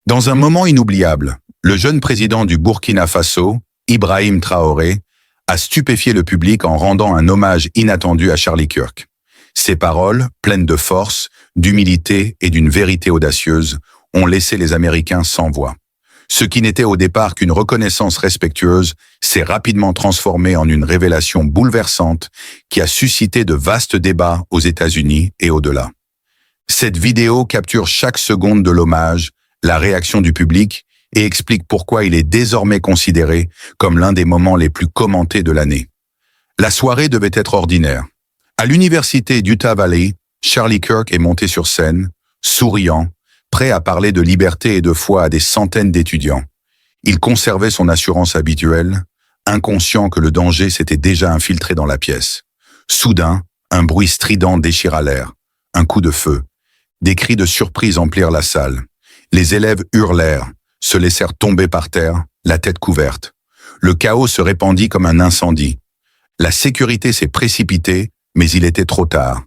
Dans un moment inoubliable, le jeune président du Burkina Faso, Ibrahim Traoré, a stupéfié le public en rendant un hommage inattendu à Charlie Kirk. Ses paroles, pleines de force, d'humilité et d'une vérité audacieuse, ont laissé les Américains sans voix. Ce qui n'était au départ qu'une reconnaissance respectueuse s'est rapidement transformé en une révélation bouleversante qui a suscité de vastes débats aux États-Unis et au-delà. Cette vidéo capture chaque seconde de l'hommage, la réaction du public et explique pourquoi il est désormais considéré comme l'un des moments les plus commentés de l'année. La soirée devait être ordinaire. À l'université d'Utah Valley, Charlie Kirk est monté sur scène, souriant, prêt à parler de liberté et de foi à des centaines d'étudiants. Il conservait son assurance habituelle, inconscient que le danger s'était déjà infiltré dans la pièce. Soudain, un bruit strident déchira l'air. Un coup de feu. Des cris de surprise emplirent la salle. Les élèves hurlèrent, se laissèrent tomber par terre, la tête couverte. Le chaos se répandit comme un incendie. La sécurité s'est précipitée, mais il était trop tard.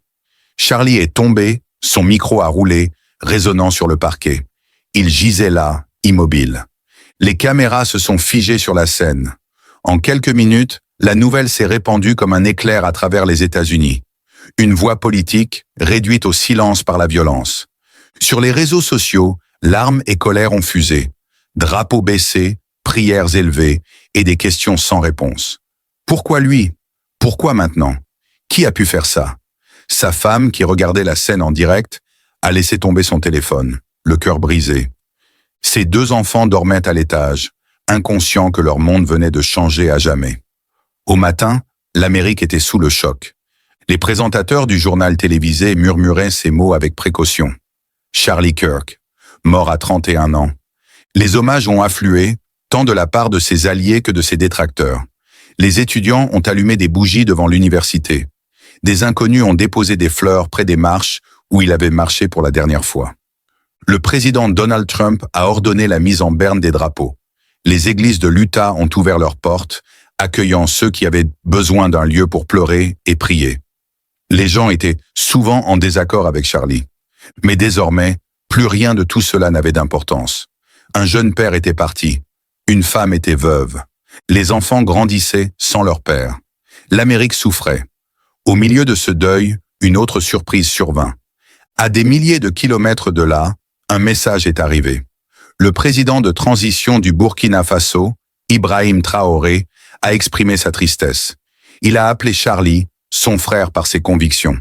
Charlie est tombé, son micro a roulé, résonnant sur le parquet. Il gisait là, immobile. Les caméras se sont figées sur la scène. En quelques minutes, la nouvelle s'est répandue comme un éclair à travers les États-Unis. Une voix politique réduite au silence par la violence. Sur les réseaux sociaux, larmes et colère ont fusé. Drapeaux baissés, prières élevées et des questions sans réponse. Pourquoi lui? Pourquoi maintenant? Qui a pu faire ça? Sa femme, qui regardait la scène en direct, a laissé tomber son téléphone, le cœur brisé. Ses deux enfants dormaient à l'étage, inconscients que leur monde venait de changer à jamais. Au matin, l'Amérique était sous le choc. Les présentateurs du journal télévisé murmuraient ces mots avec précaution. Charlie Kirk, mort à 31 ans. Les hommages ont afflué, tant de la part de ses alliés que de ses détracteurs. Les étudiants ont allumé des bougies devant l'université. Des inconnus ont déposé des fleurs près des marches où il avait marché pour la dernière fois. Le président Donald Trump a ordonné la mise en berne des drapeaux. Les églises de l'Utah ont ouvert leurs portes, accueillant ceux qui avaient besoin d'un lieu pour pleurer et prier. Les gens étaient souvent en désaccord avec Charlie. Mais désormais, plus rien de tout cela n'avait d'importance. Un jeune père était parti. Une femme était veuve. Les enfants grandissaient sans leur père. L'Amérique souffrait. Au milieu de ce deuil, une autre surprise survint. À des milliers de kilomètres de là, un message est arrivé. Le président de transition du Burkina Faso, Ibrahim Traoré, a exprimé sa tristesse. Il a appelé Charlie, son frère par ses convictions.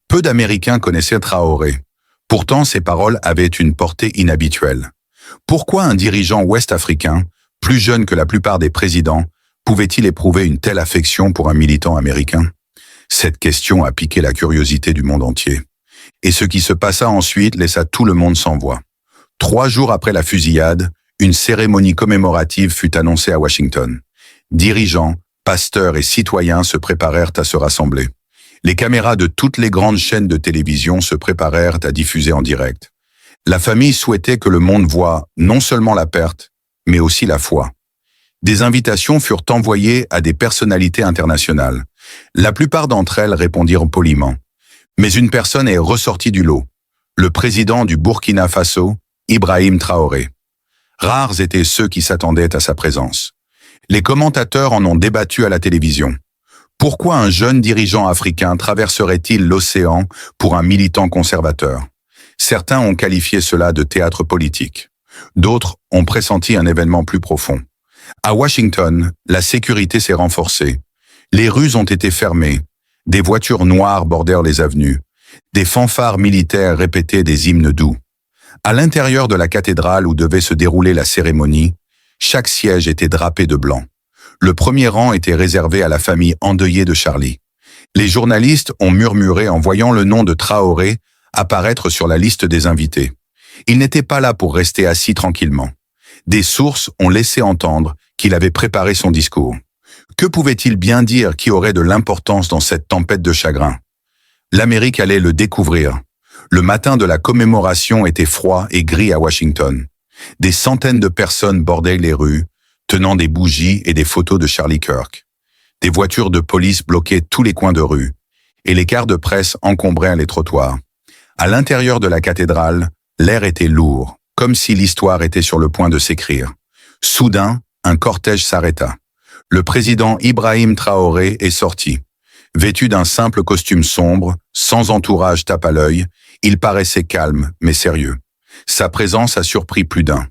Peu d'Américains connaissaient Traoré. Pourtant, ses paroles avaient une portée inhabituelle. Pourquoi un dirigeant ouest-africain, plus jeune que la plupart des présidents, pouvait-il éprouver une telle affection pour un militant américain? Cette question a piqué la curiosité du monde entier. Et ce qui se passa ensuite laissa tout le monde sans voix. 3 jours après la fusillade, une cérémonie commémorative fut annoncée à Washington. Dirigeants, pasteurs et citoyens se préparèrent à se rassembler. Les caméras de toutes les grandes chaînes de télévision se préparèrent à diffuser en direct. La famille souhaitait que le monde voie non seulement la perte, mais aussi la foi. Des invitations furent envoyées à des personnalités internationales. La plupart d'entre elles répondirent poliment. Mais une personne est ressortie du lot, le président du Burkina Faso, Ibrahim Traoré. Rares étaient ceux qui s'attendaient à sa présence. Les commentateurs en ont débattu à la télévision. Pourquoi un jeune dirigeant africain traverserait-il l'océan pour un militant conservateur? Certains ont qualifié cela de théâtre politique. D'autres ont pressenti un événement plus profond. À Washington, la sécurité s'est renforcée. Les rues ont été fermées. Des voitures noires bordèrent les avenues. Des fanfares militaires répétaient des hymnes doux. À l'intérieur de la cathédrale où devait se dérouler la cérémonie, chaque siège était drapé de blanc. Le premier rang était réservé à la famille endeuillée de Charlie. Les journalistes ont murmuré en voyant le nom de Traoré apparaître sur la liste des invités. Il n'était pas là pour rester assis tranquillement. Des sources ont laissé entendre qu'il avait préparé son discours. Que pouvait-il bien dire qui aurait de l'importance dans cette tempête de chagrin? L'Amérique allait le découvrir. Le matin de la commémoration était froid et gris à Washington. Des centaines de personnes bordaient les rues, tenant des bougies et des photos de Charlie Kirk. Des voitures de police bloquaient tous les coins de rue, et les cars de presse encombraient les trottoirs. À l'intérieur de la cathédrale, l'air était lourd, comme si l'histoire était sur le point de s'écrire. Soudain, un cortège s'arrêta. Le président Ibrahim Traoré est sorti. Vêtu d'un simple costume sombre, sans entourage tape à l'œil, il paraissait calme mais sérieux. Sa présence a surpris plus d'un.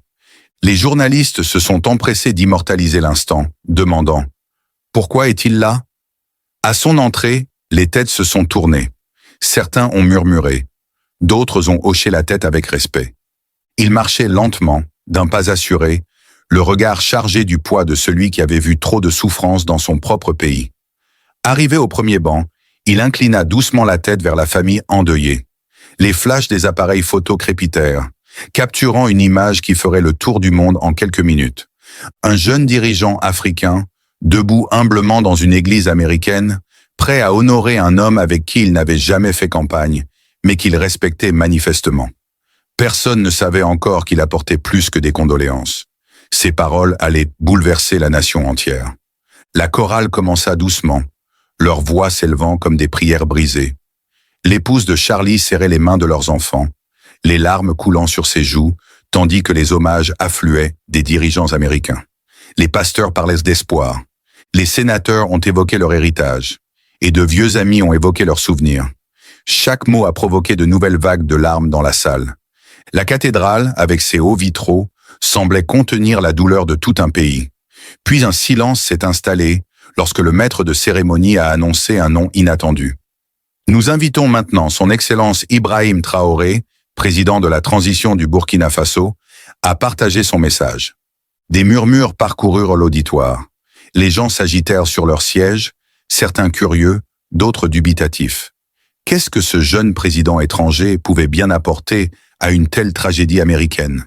Les journalistes se sont empressés d'immortaliser l'instant, demandant « Pourquoi est-il là ?» À son entrée, les têtes se sont tournées. Certains ont murmuré, d'autres ont hoché la tête avec respect. Il marchait lentement, d'un pas assuré, le regard chargé du poids de celui qui avait vu trop de souffrance dans son propre pays. Arrivé au premier banc, il inclina doucement la tête vers la famille endeuillée. Les flashs des appareils photo crépitèrent, capturant une image qui ferait le tour du monde en quelques minutes. Un jeune dirigeant africain, debout humblement dans une église américaine, prêt à honorer un homme avec qui il n'avait jamais fait campagne, mais qu'il respectait manifestement. Personne ne savait encore qu'il apportait plus que des condoléances. Ses paroles allaient bouleverser la nation entière. La chorale commença doucement, leurs voix s'élevant comme des prières brisées. L'épouse de Charlie serrait les mains de leurs enfants, les larmes coulant sur ses joues, tandis que les hommages affluaient des dirigeants américains. Les pasteurs parlaient d'espoir. Les sénateurs ont évoqué leur héritage, et de vieux amis ont évoqué leurs souvenirs. Chaque mot a provoqué de nouvelles vagues de larmes dans la salle. La cathédrale, avec ses hauts vitraux, semblait contenir la douleur de tout un pays. Puis un silence s'est installé lorsque le maître de cérémonie a annoncé un nom inattendu. Nous invitons maintenant son Excellence Ibrahim Traoré, président de la transition du Burkina Faso, à partager son message. Des murmures parcoururent l'auditoire. Les gens s'agitèrent sur leurs sièges, certains curieux, d'autres dubitatifs. Qu'est-ce que ce jeune président étranger pouvait bien apporter à une telle tragédie américaine?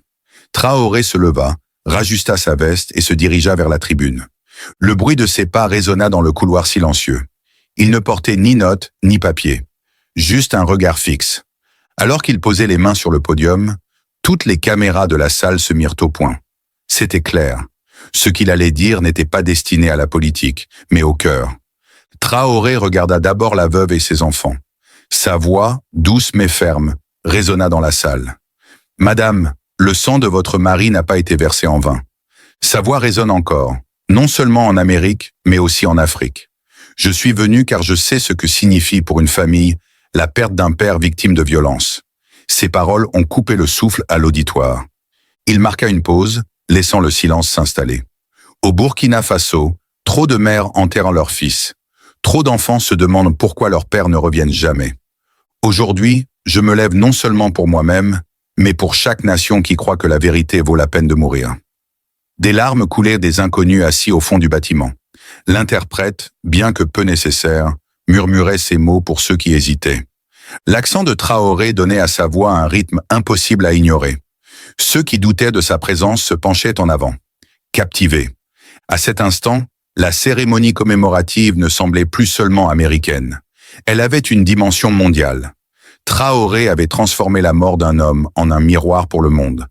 Traoré se leva, rajusta sa veste et se dirigea vers la tribune. Le bruit de ses pas résonna dans le couloir silencieux. Il ne portait ni notes ni papier, juste un regard fixe. Alors qu'il posait les mains sur le podium, toutes les caméras de la salle se mirent au point. C'était clair. Ce qu'il allait dire n'était pas destiné à la politique, mais au cœur. Traoré regarda d'abord la veuve et ses enfants. Sa voix, douce mais ferme, résonna dans la salle. « Madame, le sang de votre mari n'a pas été versé en vain. » Sa voix résonne encore, non seulement en Amérique, mais aussi en Afrique. « Je suis venu car je sais ce que signifie pour une famille la perte d'un père victime de violence. » Ces paroles ont coupé le souffle à l'auditoire. Il marqua une pause, laissant le silence s'installer. Au Burkina Faso, trop de mères enterrent leurs fils. Trop d'enfants se demandent pourquoi leurs pères ne reviennent jamais. Aujourd'hui, je me lève non seulement pour moi-même, mais pour chaque nation qui croit que la vérité vaut la peine de mourir. Des larmes coulèrent des inconnus assis au fond du bâtiment. L'interprète, bien que peu nécessaire, murmurait ces mots pour ceux qui hésitaient. L'accent de Traoré donnait à sa voix un rythme impossible à ignorer. Ceux qui doutaient de sa présence se penchaient en avant, captivés. À cet instant, la cérémonie commémorative ne semblait plus seulement américaine. Elle avait une dimension mondiale. Traoré avait transformé la mort d'un homme en un miroir pour le monde.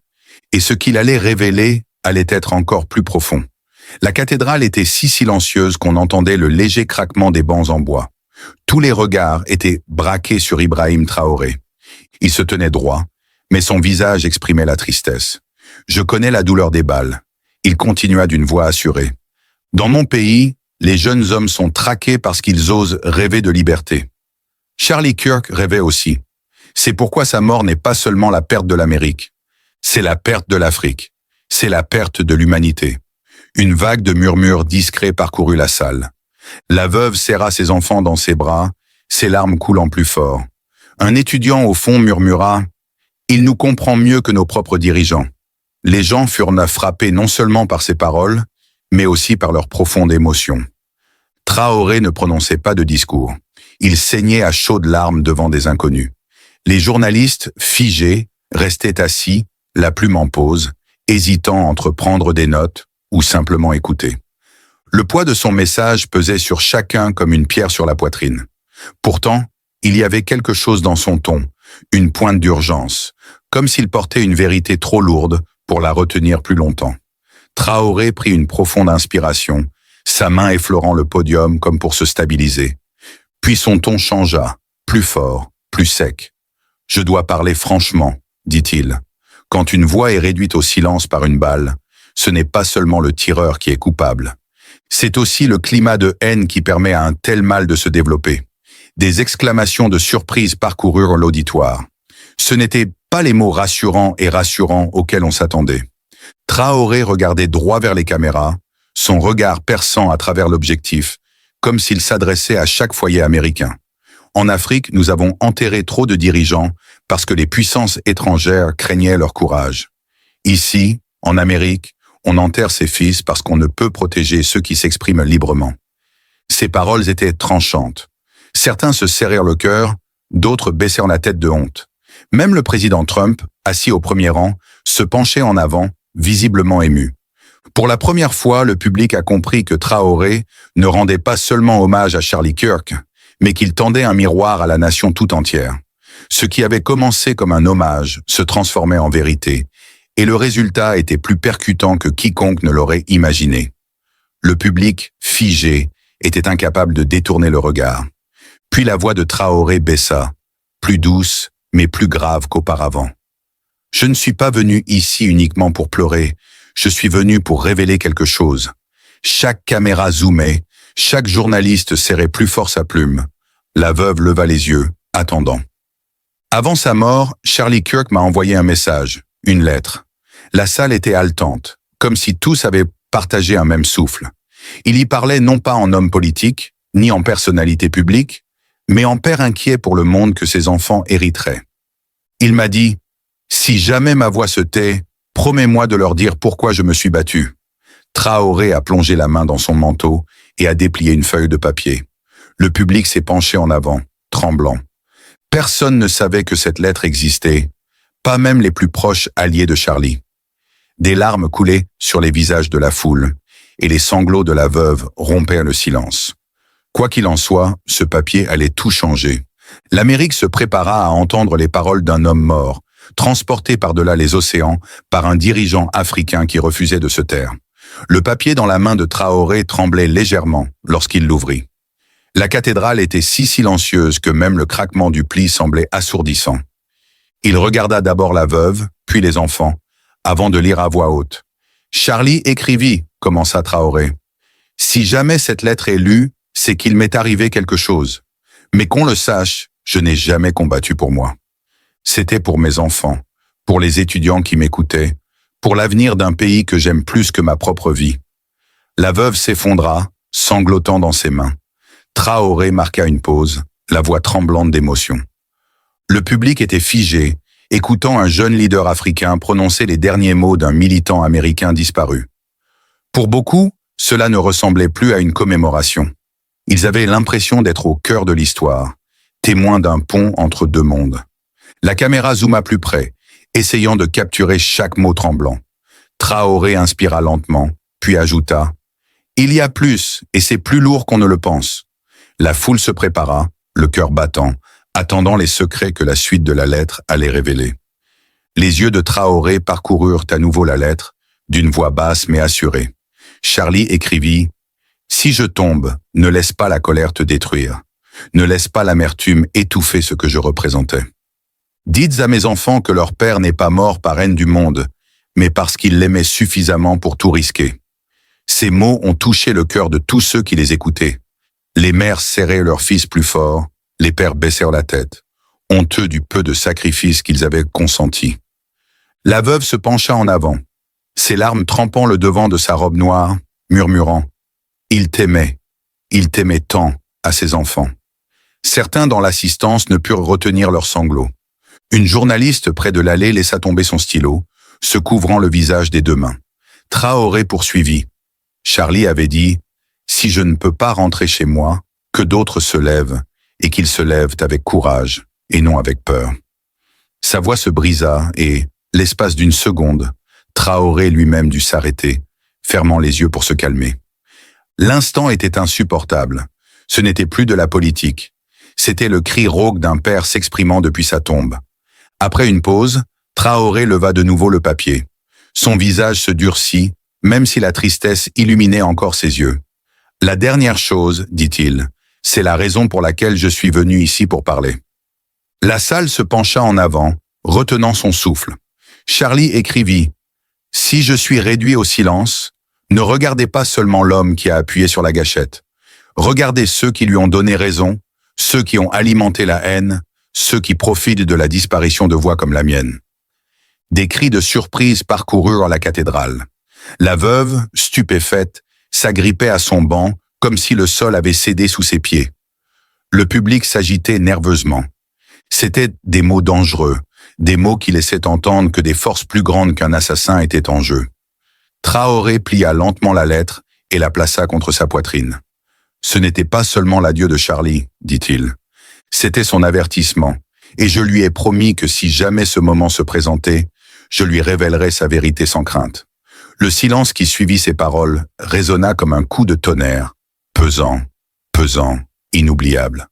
Et ce qu'il allait révéler allait être encore plus profond. La cathédrale était si silencieuse qu'on entendait le léger craquement des bancs en bois. Tous les regards étaient braqués sur Ibrahim Traoré. Il se tenait droit, mais son visage exprimait la tristesse. « Je connais la douleur des balles. » Il continua d'une voix assurée. « Dans mon pays, les jeunes hommes sont traqués parce qu'ils osent rêver de liberté. Charlie Kirk rêvait aussi. C'est pourquoi sa mort n'est pas seulement la perte de l'Amérique. C'est la perte de l'Afrique. C'est la perte de l'humanité. » Une vague de murmures discrets parcourut la salle. La veuve serra ses enfants dans ses bras, ses larmes coulant plus fort. Un étudiant au fond murmura « Il nous comprend mieux que nos propres dirigeants. » Les gens furent frappés non seulement par ses paroles, mais aussi par leur profonde émotion. Traoré ne prononçait pas de discours. Il saignait à chaudes larmes devant des inconnus. Les journalistes, figés, restaient assis, la plume en pause, hésitant entre prendre des notes ou simplement écouter. Le poids de son message pesait sur chacun comme une pierre sur la poitrine. Pourtant, il y avait quelque chose dans son ton, une pointe d'urgence, comme s'il portait une vérité trop lourde pour la retenir plus longtemps. Traoré prit une profonde inspiration, sa main effleurant le podium comme pour se stabiliser. Puis son ton changea, plus fort, plus sec. « Je dois parler franchement, dit-il. Quand une voix est réduite au silence par une balle, ce n'est pas seulement le tireur qui est coupable. C'est aussi le climat de haine qui permet à un tel mal de se développer. Des exclamations de surprise parcoururent l'auditoire. Ce n'étaient pas les mots rassurants et rassurants auxquels on s'attendait. Traoré regardait droit vers les caméras, son regard perçant à travers l'objectif, comme s'il s'adressait à chaque foyer américain. En Afrique, nous avons enterré trop de dirigeants parce que les puissances étrangères craignaient leur courage. Ici, en Amérique, on enterre ses fils parce qu'on ne peut protéger ceux qui s'expriment librement. Ces paroles étaient tranchantes. Certains se serrèrent le cœur, d'autres baissèrent la tête de honte. Même le président Trump, assis au premier rang, se penchait en avant, visiblement ému. Pour la première fois, le public a compris que Traoré ne rendait pas seulement hommage à Charlie Kirk, mais qu'il tendait un miroir à la nation tout entière. Ce qui avait commencé comme un hommage se transformait en vérité, et le résultat était plus percutant que quiconque ne l'aurait imaginé. Le public, figé, était incapable de détourner le regard. Puis la voix de Traoré baissa, plus douce, mais plus grave qu'auparavant. « Je ne suis pas venu ici uniquement pour pleurer, je suis venu pour révéler quelque chose. » Chaque caméra zoomait, chaque journaliste serrait plus fort sa plume. La veuve leva les yeux, attendant. Avant sa mort, Charlie Kirk m'a envoyé un message, une lettre. La salle était haletante, comme si tous avaient partagé un même souffle. Il y parlait non pas en homme politique, ni en personnalité publique, mais en père inquiet pour le monde que ses enfants hériteraient. Il m'a dit « Si jamais ma voix se tait, promets-moi de leur dire pourquoi je me suis battu. » Traoré a plongé la main dans son manteau et a déplié une feuille de papier. Le public s'est penché en avant, tremblant. Personne ne savait que cette lettre existait, pas même les plus proches alliés de Charlie. Des larmes coulaient sur les visages de la foule, et les sanglots de la veuve rompaient le silence. Quoi qu'il en soit, ce papier allait tout changer. L'Amérique se prépara à entendre les paroles d'un homme mort, transporté par-delà les océans par un dirigeant africain qui refusait de se taire. Le papier dans la main de Traoré tremblait légèrement lorsqu'il l'ouvrit. La cathédrale était si silencieuse que même le craquement du pli semblait assourdissant. Il regarda d'abord la veuve, puis les enfants, avant de lire à voix haute. « Charlie écrivit, commença Traoré. Si jamais cette lettre est lue, c'est qu'il m'est arrivé quelque chose. Mais qu'on le sache, je n'ai jamais combattu pour moi. C'était pour mes enfants, pour les étudiants qui m'écoutaient, pour l'avenir d'un pays que j'aime plus que ma propre vie. » La veuve s'effondra, sanglotant dans ses mains. Traoré marqua une pause, la voix tremblante d'émotion. Le public était figé, écoutant un jeune leader africain prononcer les derniers mots d'un militant américain disparu. Pour beaucoup, cela ne ressemblait plus à une commémoration. Ils avaient l'impression d'être au cœur de l'histoire, témoins d'un pont entre deux mondes. La caméra zooma plus près, essayant de capturer chaque mot tremblant. Traoré inspira lentement, puis ajouta « Il y a plus, et c'est plus lourd qu'on ne le pense. » La foule se prépara, le cœur battant, attendant les secrets que la suite de la lettre allait révéler. Les yeux de Traoré parcoururent à nouveau la lettre, d'une voix basse mais assurée. Charlie écrivit « Si je tombe, ne laisse pas la colère te détruire. Ne laisse pas l'amertume étouffer ce que je représentais. Dites à mes enfants que leur père n'est pas mort par haine du monde, mais parce qu'il l'aimait suffisamment pour tout risquer. » Ces mots ont touché le cœur de tous ceux qui les écoutaient. Les mères serraient leurs fils plus fort, les pères baissèrent la tête, honteux du peu de sacrifices qu'ils avaient consentis. La veuve se pencha en avant, ses larmes trempant le devant de sa robe noire, murmurant « Il t'aimait tant à ses enfants. » Certains dans l'assistance ne purent retenir leurs sanglots. Une journaliste près de l'allée laissa tomber son stylo, se couvrant le visage des deux mains. Traoré poursuivit. Charlie avait dit « Si je ne peux pas rentrer chez moi, que d'autres se lèvent, et qu'ils se lèvent avec courage, et non avec peur. » Sa voix se brisa et, l'espace d'une seconde, Traoré lui-même dut s'arrêter, fermant les yeux pour se calmer. L'instant était insupportable. Ce n'était plus de la politique. C'était le cri rauque d'un père s'exprimant depuis sa tombe. Après une pause, Traoré leva de nouveau le papier. Son visage se durcit, même si la tristesse illuminait encore ses yeux. « La dernière chose, dit-il, c'est la raison pour laquelle je suis venu ici pour parler. » La salle se pencha en avant, retenant son souffle. Charlie écrivit « Si je suis réduit au silence, ne regardez pas seulement l'homme qui a appuyé sur la gâchette. Regardez ceux qui lui ont donné raison, ceux qui ont alimenté la haine, ceux qui profitent de la disparition de voix comme la mienne. » Des cris de surprise parcoururent la cathédrale. La veuve, stupéfaite, s'agrippait à son banc comme si le sol avait cédé sous ses pieds. Le public s'agitait nerveusement. C'étaient des mots dangereux, des mots qui laissaient entendre que des forces plus grandes qu'un assassin étaient en jeu. Traoré plia lentement la lettre et la plaça contre sa poitrine. Ce n'était pas seulement l'adieu de Charlie, dit-il. C'était son avertissement, et je lui ai promis que si jamais ce moment se présentait, je lui révélerais sa vérité sans crainte. Le silence qui suivit ces paroles résonna comme un coup de tonnerre, pesant, pesant, inoubliable.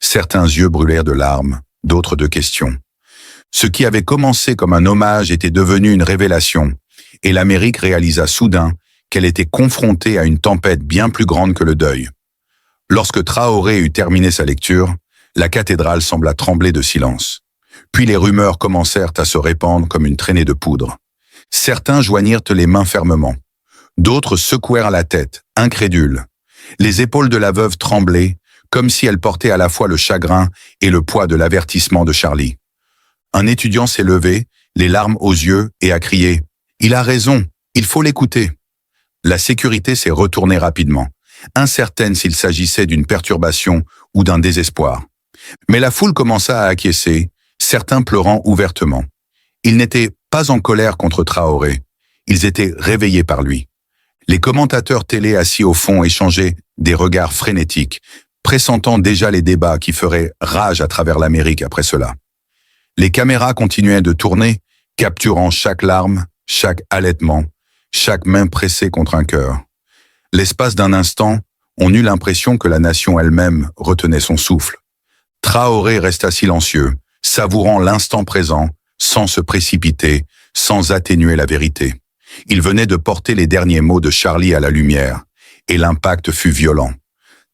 Certains yeux brûlèrent de larmes, d'autres de questions. Ce qui avait commencé comme un hommage était devenu une révélation, et l'Amérique réalisa soudain qu'elle était confrontée à une tempête bien plus grande que le deuil. Lorsque Traoré eut terminé sa lecture, la cathédrale sembla trembler de silence. Puis les rumeurs commencèrent à se répandre comme une traînée de poudre. Certains joignirent les mains fermement. D'autres secouèrent la tête, incrédules. Les épaules de la veuve tremblaient, comme si elle portait à la fois le chagrin et le poids de l'avertissement de Charlie. Un étudiant s'est levé, les larmes aux yeux, et a crié « Il a raison, il faut l'écouter ». La sécurité s'est retournée rapidement, incertaine s'il s'agissait d'une perturbation ou d'un désespoir. Mais la foule commença à acquiescer, certains pleurant ouvertement. Ils n'étaient pas en colère contre Traoré, ils étaient réveillés par lui. Les commentateurs télé assis au fond échangeaient des regards frénétiques, pressentant déjà les débats qui feraient rage à travers l'Amérique après cela. Les caméras continuaient de tourner, capturant chaque larme, chaque halètement, chaque main pressée contre un cœur. L'espace d'un instant, on eut l'impression que la nation elle-même retenait son souffle. Traoré resta silencieux, savourant l'instant présent, sans se précipiter, sans atténuer la vérité. Il venait de porter les derniers mots de Charlie à la lumière, et l'impact fut violent.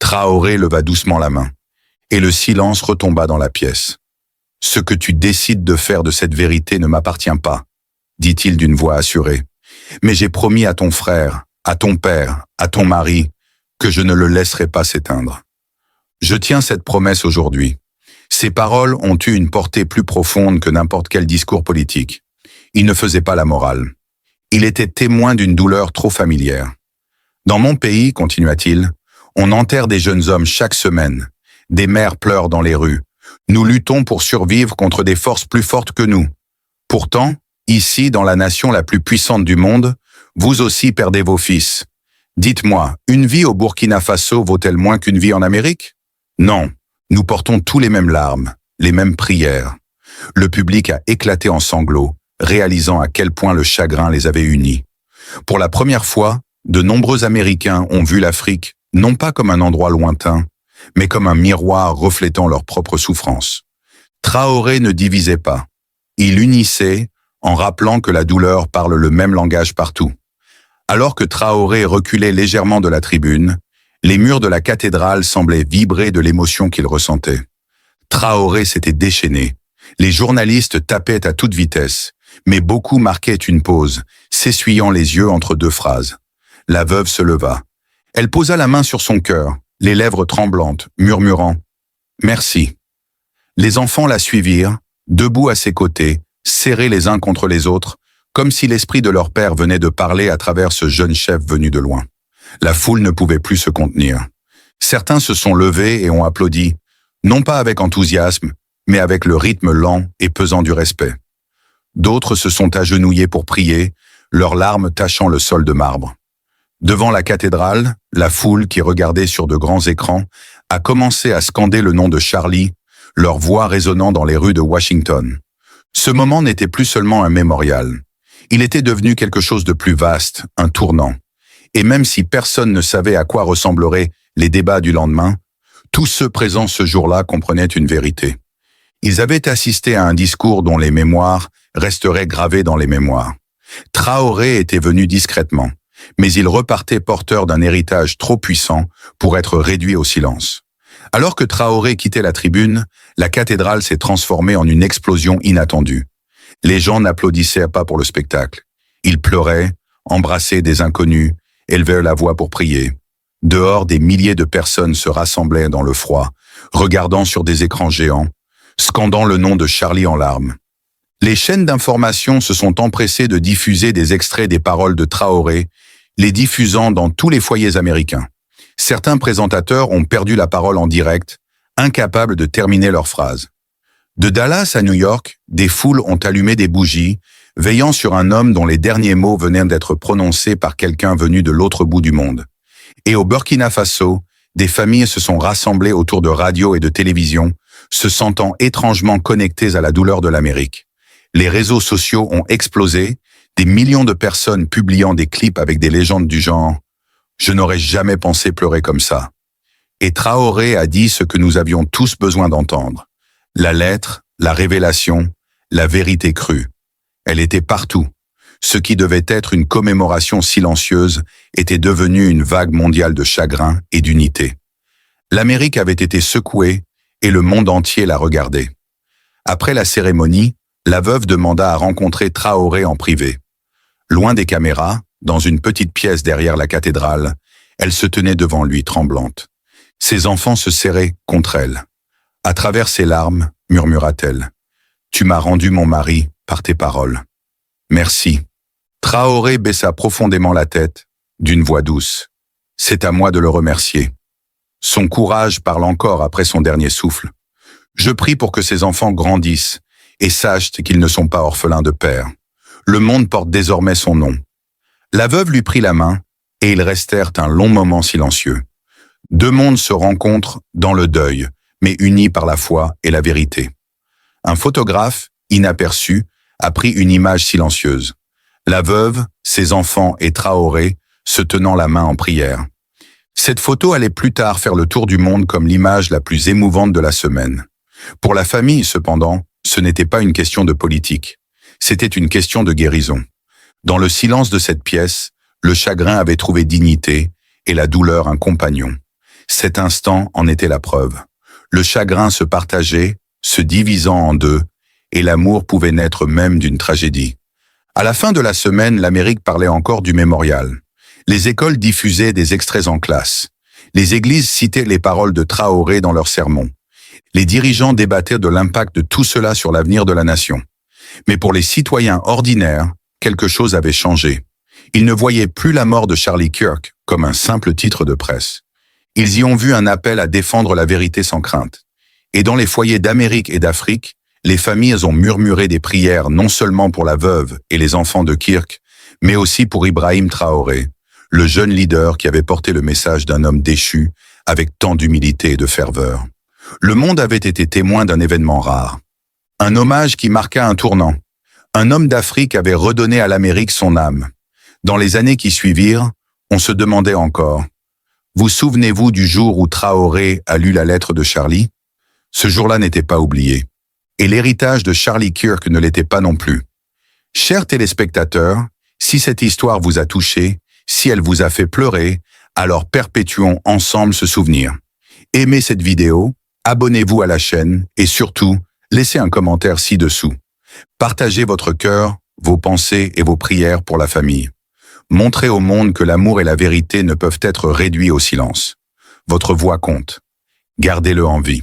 Traoré leva doucement la main, et le silence retomba dans la pièce. « Ce que tu décides de faire de cette vérité ne m'appartient pas, » dit-il d'une voix assurée. « Mais j'ai promis à ton frère, à ton père, à ton mari, que je ne le laisserai pas s'éteindre. Je tiens cette promesse aujourd'hui. Ces paroles ont eu une portée plus profonde que n'importe quel discours politique. Il ne faisait pas la morale. Il était témoin d'une douleur trop familière. Dans mon pays, continua-t-il, on enterre des jeunes hommes chaque semaine. Des mères pleurent dans les rues. Nous luttons pour survivre contre des forces plus fortes que nous. Pourtant, ici, dans la nation la plus puissante du monde, vous aussi perdez vos fils. Dites-moi, une vie au Burkina Faso vaut-elle moins qu'une vie en Amérique? Non, nous portons tous les mêmes larmes, les mêmes prières. Le public a éclaté en sanglots, réalisant à quel point le chagrin les avait unis. Pour la première fois, de nombreux Américains ont vu l'Afrique non pas comme un endroit lointain, mais comme un miroir reflétant leur propre souffrance. Traoré ne divisait pas. Il unissait en rappelant que la douleur parle le même langage partout. Alors que Traoré reculait légèrement de la tribune, les murs de la cathédrale semblaient vibrer de l'émotion qu'il ressentait. Traoré s'était déchaîné. Les journalistes tapaient à toute vitesse, mais beaucoup marquaient une pause, s'essuyant les yeux entre deux phrases. La veuve se leva. Elle posa la main sur son cœur, les lèvres tremblantes, murmurant « Merci ». Les enfants la suivirent, debout à ses côtés, serrés les uns contre les autres, comme si l'esprit de leur père venait de parler à travers ce jeune chef venu de loin. La foule ne pouvait plus se contenir. Certains se sont levés et ont applaudi, non pas avec enthousiasme, mais avec le rythme lent et pesant du respect. D'autres se sont agenouillés pour prier, leurs larmes tachant le sol de marbre. Devant la cathédrale, la foule qui regardait sur de grands écrans a commencé à scander le nom de Charlie, leur voix résonnant dans les rues de Washington. Ce moment n'était plus seulement un mémorial. Il était devenu quelque chose de plus vaste, un tournant. Et même si personne ne savait à quoi ressembleraient les débats du lendemain, tous ceux présents ce jour-là comprenaient une vérité. Ils avaient assisté à un discours dont les mémoires resteraient gravées dans les mémoires. Traoré était venu discrètement, mais il repartait porteur d'un héritage trop puissant pour être réduit au silence. Alors que Traoré quittait la tribune, la cathédrale s'est transformée en une explosion inattendue. Les gens n'applaudissaient pas pour le spectacle. Ils pleuraient, embrassaient des inconnus, élevaient la voix pour prier. Dehors, des milliers de personnes se rassemblaient dans le froid, regardant sur des écrans géants, scandant le nom de Charlie en larmes. Les chaînes d'information se sont empressées de diffuser des extraits des paroles de Traoré, les diffusant dans tous les foyers américains. Certains présentateurs ont perdu la parole en direct, incapables de terminer leurs phrases. De Dallas à New York, des foules ont allumé des bougies, veillant sur un homme dont les derniers mots venaient d'être prononcés par quelqu'un venu de l'autre bout du monde. Et au Burkina Faso, des familles se sont rassemblées autour de radios et de télévisions, se sentant étrangement connectées à la douleur de l'Amérique. Les réseaux sociaux ont explosé, des millions de personnes publiant des clips avec des légendes du genre « Je n'aurais jamais pensé pleurer comme ça ». Et Traoré a dit ce que nous avions tous besoin d'entendre. La lettre, la révélation, la vérité crue. Elle était partout. Ce qui devait être une commémoration silencieuse était devenu une vague mondiale de chagrin et d'unité. L'Amérique avait été secouée et le monde entier la regardait. Après la cérémonie, la veuve demanda à rencontrer Traoré en privé. Loin des caméras, dans une petite pièce derrière la cathédrale, elle se tenait devant lui tremblante. Ses enfants se serraient contre elle. À travers ses larmes, murmura-t-elle, « Tu m'as rendu mon mari par tes paroles. Merci. » Traoré baissa profondément la tête, d'une voix douce. « C'est à moi de le remercier. » Son courage parle encore après son dernier souffle. « Je prie pour que ses enfants grandissent et sachent qu'ils ne sont pas orphelins de père. Le monde porte désormais son nom. » La veuve lui prit la main et ils restèrent un long moment silencieux. Deux mondes se rencontrent dans le deuil, mais unis par la foi et la vérité. Un photographe, inaperçu, a pris une image silencieuse. La veuve, ses enfants et Traoré se tenant la main en prière. Cette photo allait plus tard faire le tour du monde comme l'image la plus émouvante de la semaine. Pour la famille, cependant, ce n'était pas une question de politique. C'était une question de guérison. Dans le silence de cette pièce, le chagrin avait trouvé dignité et la douleur un compagnon. Cet instant en était la preuve. Le chagrin se partageait, se divisant en deux, et l'amour pouvait naître même d'une tragédie. À la fin de la semaine, l'Amérique parlait encore du mémorial. Les écoles diffusaient des extraits en classe. Les églises citaient les paroles de Traoré dans leurs sermons. Les dirigeants débattaient de l'impact de tout cela sur l'avenir de la nation. Mais pour les citoyens ordinaires, quelque chose avait changé. Ils ne voyaient plus la mort de Charlie Kirk comme un simple titre de presse. Ils y ont vu un appel à défendre la vérité sans crainte. Et dans les foyers d'Amérique et d'Afrique, les familles ont murmuré des prières non seulement pour la veuve et les enfants de Kirk, mais aussi pour Ibrahim Traoré, le jeune leader qui avait porté le message d'un homme déchu avec tant d'humilité et de ferveur. Le monde avait été témoin d'un événement rare. Un hommage qui marqua un tournant. Un homme d'Afrique avait redonné à l'Amérique son âme. Dans les années qui suivirent, on se demandait encore « Vous souvenez-vous du jour où Traoré a lu la lettre de Charlie ?» Ce jour-là n'était pas oublié. Et l'héritage de Charlie Kirk ne l'était pas non plus. Chers téléspectateurs, si cette histoire vous a touché, si elle vous a fait pleurer, alors perpétuons ensemble ce souvenir. Aimez cette vidéo, abonnez-vous à la chaîne et surtout, laissez un commentaire ci-dessous. Partagez votre cœur, vos pensées et vos prières pour la famille. Montrez au monde que l'amour et la vérité ne peuvent être réduits au silence. Votre voix compte. Gardez-le en vie.